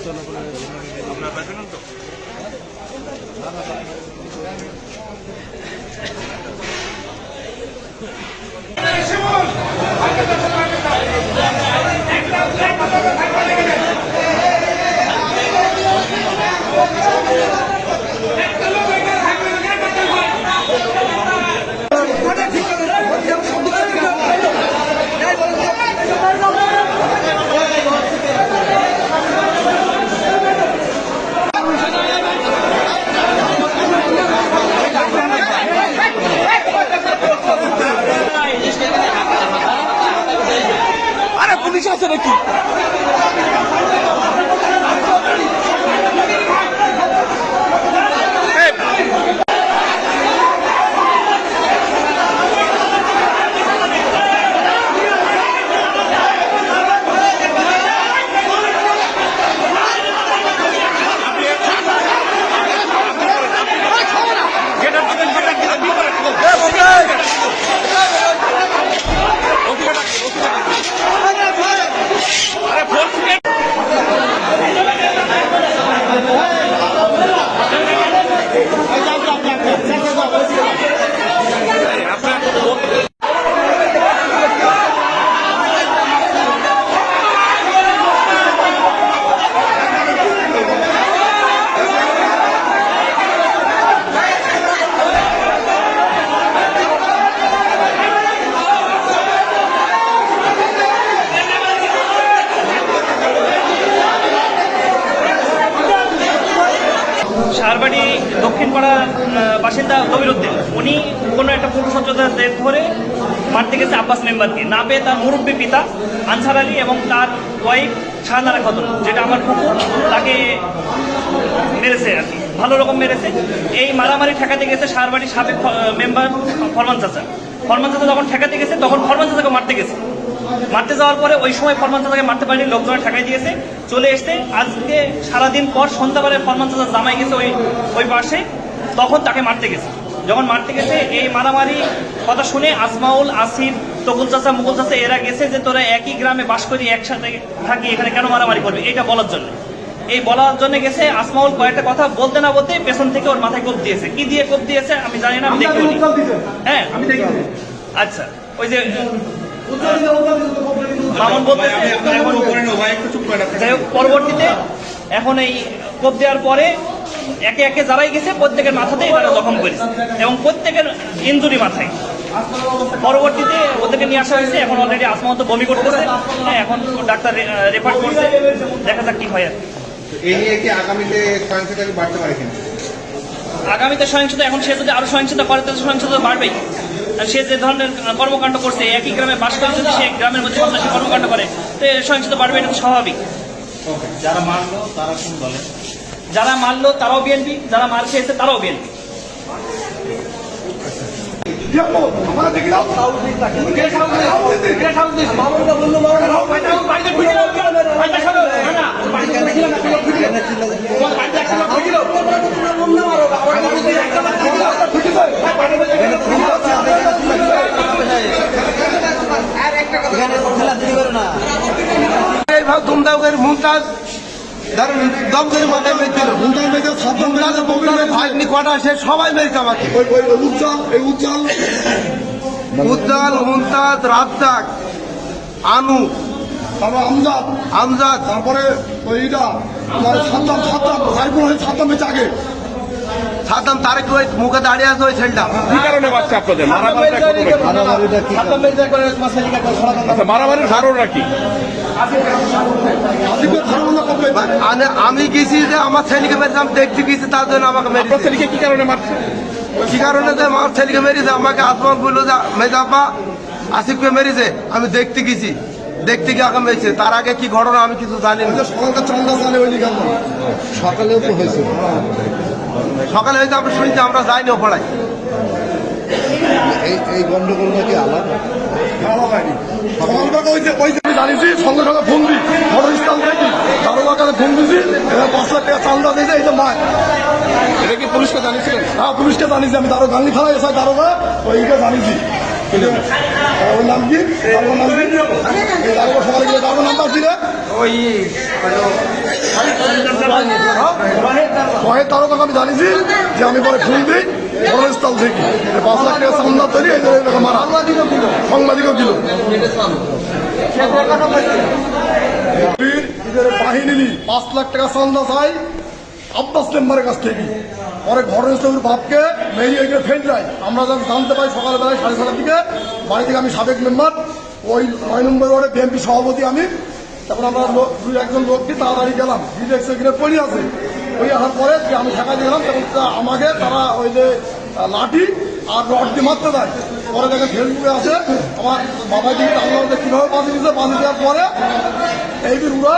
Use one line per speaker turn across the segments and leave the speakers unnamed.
আপনার পাইবেন তো পুলিশ আছে নাকি? শাহরবাড়ি দক্ষিণ পাড়ার বাসিন্দা কবিরউদ্দিন উনি কোনো একটা পুরুষ সচেতনতা ধরে মারতে গেছে আব্বাস মেম্বারকে, না পেয়ে তার মুরব্বী পিতা আনসার আলী এবং তার ওয়াইফ শাহনারা খাতুন, যেটা আমার কুকুর, তাকে মেরেছে আর কি, ভালো রকম মেরেছে। এই মারামারি ঠেকাতে গেছে শাহরবাড়ির সাবেক মেম্বার ফরমান চাচা যখন ঠেকাতে গেছে তখন ফরমান চাচাকে মারতে যাওয়ার পরে ওই সময় ফরমান চাচাকে মারতে পারেনি, লোকজন ঠেকাই দিয়েছে, চলে এসছে। আজকে সারাদিন পর সন্ধ্যাবেলায় ফরমান চাচা জামাই গেছে ওই পাশে, তখন তাকে মারতে গেছে। যখন মারতে গেছে এই মারামারি কথা শুনে আসমাউল, আসিফ, তকুল চাচা, মুকুল চাচা এরা গেছে যে তোরা একই গ্রামে বাস করি, একসাথে থাকি, এখানে কেন মারামারি করবি, এইটা বলার জন্য। এই বলার জন্য গেছে আসমাউল কয়েকটা কথা বলতে না বলতে পেছন থেকে ওর মাথায় কোপ দিয়েছে। কি দিয়ে কোপ দিয়েছে আমি জানি না, আমি দেখিনি। হ্যাঁ আমি দেখিনি। আচ্ছা, ওই যে মামুন বলতেছে, যাই হোক পরবর্তীতে এখন এই কোপ দেওয়ার পরে একে একে যারাই গেছে প্রত্যেকের মাথাতেই তারা জখম করেছে এবং প্রত্যেকের ইনজুরি মাথায়। পরবর্তীতে ওদেরকে নিয়ে আসা হয়েছে, এখন অলরেডি আসমাও তো বমি করতেছে। হ্যাঁ, এখন ডাক্তার রেফার করছে, দেখা যাক কি হয়। আর
এই নিয়ে কি আগামীতে সহিংসতা বাড়তে পারে কিনা?
আগামীতে সহিংসতা, এখন সে যদি আরো সহিংসতা করে তাহলে সহিংসতা বাড়বেই। সে যে ধরনের কর্মকাণ্ড করছে, একই গ্রামে বাস করে যদি সে গ্রামের মধ্যে সন্ত্রাসী কর্মকাণ্ড করে তো সহিংসতা বাড়বে, এটা স্বাভাবিক।
যারা মারলো তারা কোন দলে?
যারা মারলো তারাও বিএনপি, যারা মার খেয়েছে তারাও বিএনপি।
ধুমধামের মুমতাজ দম করে মাথায় মেরেছিল, ভাগ্নি কটা সে সবাই মেরেছে আমাকে। উজ্জ্বল, মুমতাজ, রাজ্জাক, আনু,
তারপর
আমজাদ,
তারপরে ওইটা সাদ্দাম সাদ্দাম বেঁচে আগে
সাদ্দাম, তারেক রোহিত মুখে দাঁড়িয়ে আছে ওই ছেলেটা।
কি কারণে বাচ্চা আপনাদের মারামারির কারণটা কি?
আমি গেছি যে আমার ছেলেকে মেরেছে, আমি দেখতে গেছি, তার জন্য আমাকে মেরেছে।
ছেলেকে কি কারণে মারছে?
কি কারণে যে আমার ছেলেকে মেরেছে, আমাকে আসমান বললো যে মেজাপা আসিফকে মেরেছে, আমি দেখতে গেছি, দেখতে গিয়ে আগে মেরেছে। তার আগে কি ঘটনা আমি কিছু জানি না।
সকালেও তো হয়েছে,
সকালে হয়তো আমরা শুনছি, আমরা যাইনি ও পড়াই।
এই গন্ডগোলটা কি আলাদা? জানিছি সঙ্গে সঙ্গে ফোন দিই, ঘটনাস্থল দেখি দারোগা কাছে ফোন দিছি, 5 লাখ টাকা চান্দা দিয়েছে, এই যে মায়।
এটা কি পুলিশকে জানিয়েছিলেন?
হ্যাঁ, পুলিশকে জানিয়েছি আমি, দারোগা গান্ধী থানায় এসে দারোগা ওইকে জানিয়েছি। ওর নাম কি? দারোগার নাম কি? দারোগা সকালে গেলে দারোগার নামটা কি রে?
ওই
শহের তারকাকে আমি জানিছি যে আমি পরে ফোন দিই ঘটনাস্থল থেকে 5 লাখ টাকা চান্দা তৈরি এই জন্য এরকম মারা সাংবাদিকও দিল বাহিনী 5 লাখ টাকা চান্দা চাই আব্বাস মেম্বারের কাছ থেকে। পরে ঘটনাস্থলের বাপকে মেরিয়ে গিয়ে ফেল যায়। আমরা যখন জানতে পাই সকালবেলায় 7:30 দিকে বাড়ি থেকে আমি সাবেক মেম্বার ওই 9 নম্বর ওয়ার্ডে বিএনপি সভাপতি আমি, তখন আমরা একজন লোককে তাড়াতাড়ি গেলাম ডিরেক্ট সেখানে পড়ে আছে। ওই আসার পরে যে আমি ঠেকাতে গেলাম তখন আমাকে তারা ওই যে লাঠি আর রড দিয়ে মারতে দেয়। পরে দেখে ফেসবুকে আছে আমার বাবা দিকে টাঙ্গাতে কীভাবে বাঁধে দিয়েছে, বাঁধে দেওয়ার পরে এই দিন উড়া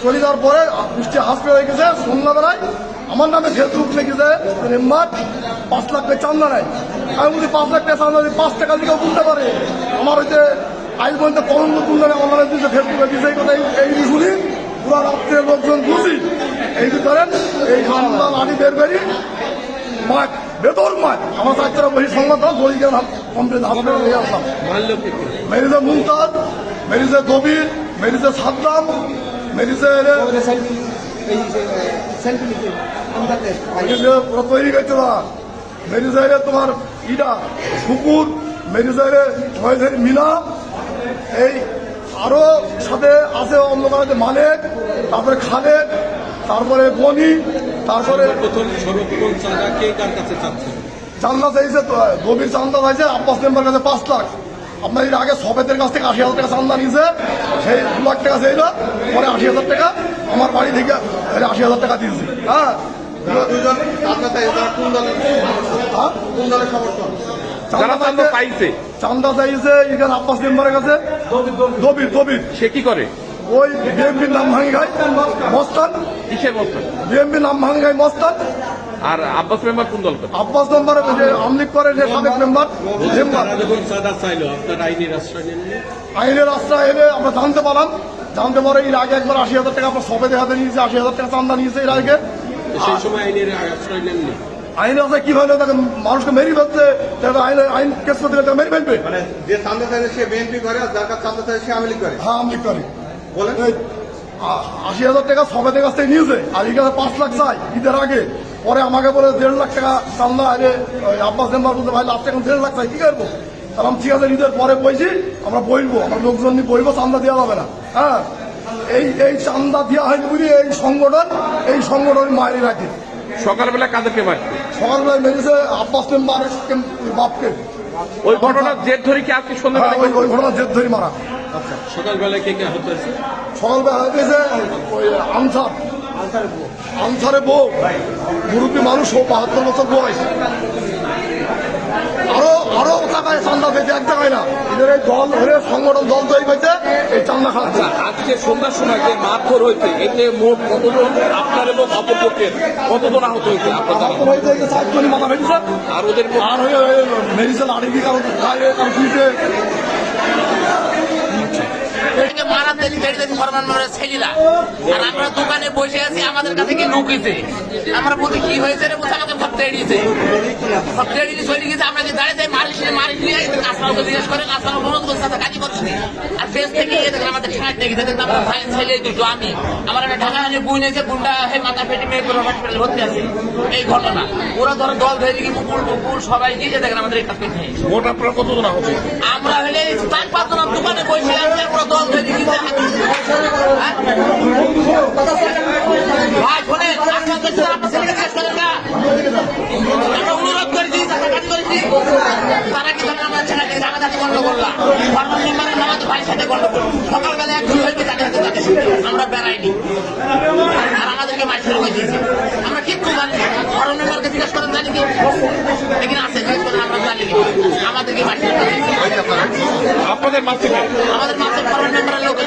চলে যাওয়ার পরে কুষ্টিয়া হসপিটালে গেছে। সন্ধ্যাবেলায় আমার নামে ফেসবুক লিখেছে মেম্বার 5 লাখ টাকা চান্দা নেয়। আমি বলছি 5 লাখ টাকা চান্দা 5 টাকা দিকেও তুলতে পারে। আমার হচ্ছে আইন পর্যন্ত কলঙ্ক তুলতে আমার নামে দিয়েছে ফেসবুকে দিয়েছে এই কথা এই শুনি পুরা রাত্রে লোকজন খুশি। এই যে করেন এই চান্দা লাঠি বেরি মাঠ বেতর মাঠ আমার 4টা বসে সংবাদ বলি গেলাম কমপ্লিট হাসপাতালে নিয়ে আসলাম। মেরিজে মুমতাজ, মেরিজে কবির, মেরিজে সাদ্দাম, মেরিজে তৈরি করছে না, মেরিজে তোমার ইটা শুকুর, মেরিজে মিনা, এই আরো সাথে আছে অন্য মালিক, তারপরে খালেদ, তারপরে বনি, তারপরে চান্দা চাইছে গভীর চান্দা চাইছে আব্বাস মেম্বার কাছে 5 লাখ। আপনার এর আগে সবেতের কাছ থেকে 80,000 টাকা চান্দা নিয়েছে, সেই 2 লাখ টাকা চাইল, পরে 80,000 টাকা আমার বাড়ি থেকে 80,000 টাকা দিয়েছে। হ্যাঁ
দুজন চান্দা চাইছে, কোন দলের সমর্থন?
চান্দা চাইছে এখানে আব্বাস মেম্বারের কাছে দবির
সে কি করে?
ওই বিএমপির নাম ভাঙি খায় মস্তান।
কিসের মতো?
বিএমপির নাম ভাঙি খায় মস্তান।
আর আব্বাস মেম্বার কোন দল করে?
আব্বাস মেম্বার যে আমলিক করে যে সাবেক মেম্বার আইনের আশ্রয় এলে আমরা জানতে পারলাম। জানতে পারে এর আগে একবার 80,000 টাকা আপনার সবেদের হাতে নিয়েছে, 80,000 টাকা চান্দা নিয়েছে এর আগে।
সেই সময় আইনের আশ্রয় নেননি?
আইনে আছে কি হলো তাকে মানুষকে মেরি ফেলছে, আইন কেস করতে গেলে মেরি ফেলবে।
মানে যে চান্দা চাইছে সে বিএনপি করে, আর যার কাছে চান্দা চাইছে সে আওয়ামী লীগ করে।
হ্যাঁ আমলিক করে।
বলেন
80,000 টাকা সবেদের কাছ থেকে নিয়েছে, আর এখানে 5 লাখ চাই ঈদের আগে। পরে আমাকে বলে 1.5 লাখ টাকা চান্দা আরে আব্বাস মেম্বার বলতে ভাই লাস্ট এখন 1.5 লাখ চাই, কি করবো? তাহলে ঠিক আছে ঈদের পরে বইছি আমরা বইবো, আমরা লোকজন নিয়ে বইবো, চান্দা দেওয়া যাবে না। হ্যাঁ এই চান্দা দেওয়া হয়নি বুঝি এই সংগঠন মারি রাখে।
সকালবেলা কাদেরকে মারছে?
সকালবেলায় মেরেছে আব্বাস মেম্বার বাপকে।
ওই ঘটনার জের ধরে কি আজকে সন্ধ্যাবেলা?
ওই ঘটনার জেদ ধরে মারা।
সকালবেলায় কে কে আহত হয়েছে?
সকালবেলা হয়েছে ওই আনসারে বউ, মুরব্বী মানুষ, 72 বছর বয়স। আরো টাকায় চান্দা পেয়েছে, এক টাকায় না। এদের এই দল হয়ে সংগঠন দল তৈরি হয়েছে এই চান্দা খাচ্ছে।
আজকে সন্ধ্যার সময় যে মারধর হয়েছে এতে মোট কতজন আপনার এবং অপরপক্ষের কতজন আহত হয়েছে আপনার জানা?
4 মাথা ফেটেছে,
আর ওদের
আর হয়ে মেডিসিন আড়ি কারণ গায়ে কারণ পিঠে
মারা তেলি ছেলিরা। আর আমরা দোকানে বসে আছি, আমাদের কাছে কি ঢুকেছে, আমরা বলছি কি হয়েছে রে, বলছে আমাকে সব তেড়িয়েছে, সব তেড়িয়ে চলে গেছে। আমরা কি দাঁড়িয়ে যাই মারিস নিয়ে আসলামকে জিজ্ঞেস করেন, আসলাম অনুরোধ করছে সাথে কাজই করছি। আর ফেস থেকে গিয়ে দেখলাম আমাদের ঠাঁট দেখেছে, দেখলাম আমার ভাই ছেলে দুটো আমি আমার একটা ঢাকা হানি বুই নিয়েছে, গুন্ডা হয়ে মাথা ফেটে মেয়ে করে হসপিটালে ভর্তি আছে। এই ঘটনা ওরা ধরো দল ধরে গিয়ে কুকুর সবাই গিয়ে দেখলাম আমাদের একটা পেটে।
মোট আপনার কতজন আহত?
আমরা হলে 4-5 জন দোকানে বসে আছি, আমরা দল ধরে গিয়ে ভাই ফোনে আপনার ছেলেকে কাজ করেন না, আমরা অনুরোধ করেছি, কাজ করেছি, তারা কি ধরেন আমরা ছেলে আমার কাছে গন্ডগোল না, ফরমান মেম্বারের নাম আছে ভাইয়ের সাথে গন্ডগোল। সকালবেলা একজন হয়েছে তাদের হাতে তাদের আমরা বেড়াইনি, আর আমাদেরকে মাছ ফেলে দিয়েছে। আমরা কিচ্ছু জানি না, ফরমান মেম্বারকে জিজ্ঞেস করেন জানি কি এখানে আছে, জিজ্ঞেস করেন আমরা জানি না, আমাদেরকে মাছ ফেলে দিয়েছে।
আপনাদের মাঝে
আমাদের মাছের ফরমান মেম্বারের লোক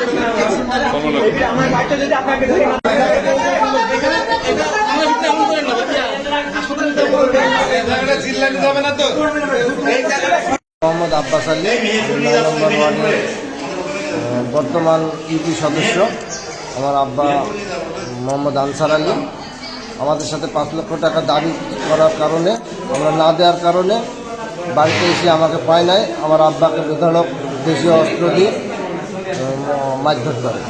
মোহাম্মদ আব্বাস আলী, 9 নম্বর ওয়ার্ডের বর্তমান ইউপি সদস্য। আমার আব্বা মোহাম্মদ আনসার আলী আমাদের সাথে 5 লক্ষ টাকা দাবি করার কারণে, আমরা না দেওয়ার কারণে বাড়িতে এসে আমাকে পায় নাই, আমার আব্বাকে বেধড়ক দেশীয় অস্ত্র দিয়ে মারধর করে।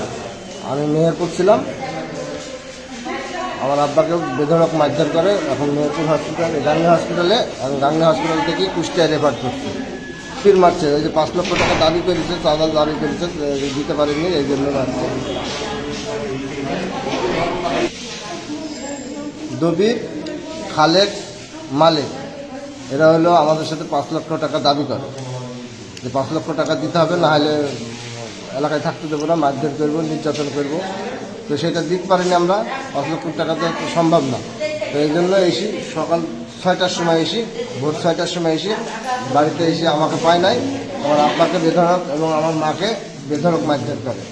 আমি মেহেরপুর ছিলাম, আমার আব্বাকে বেধড়ক মারধর করে। এখন মেহেরপুর হসপিটালে, গাঙ্গী হসপিটালে, আমি গাঙ্গী হসপিটাল থেকে কুষ্টিয়ায় রেফার করছি। ফির মারছে, ওই যে 5 লক্ষ টাকা দাবি করেছে, চাঁদা দাবি করেছে, দিতে পারেনি, এই জন্য মারছে। দবির, খালেক, মালিক, এরা হলো আমাদের সাথে 5 লক্ষ টাকা দাবি করে, যে 5 লক্ষ টাকা দিতে হবে, না হলে এলাকায় থাকতে দেবো না, মারধর করবো, নির্যাতন করবো। তো সেটা দিতে পারিনি আমরা, 5 লক্ষ টাকা তো সম্ভব না। তো এই জন্য এসি সকাল 6টার সময় এসি, ভোর 6টার সময় এসি, বাড়িতে এসে আমাকে পায় নাই, আমার আব্বাকে বেধড়ক এবং আমার মাকে বেধড়ক মারধর করে।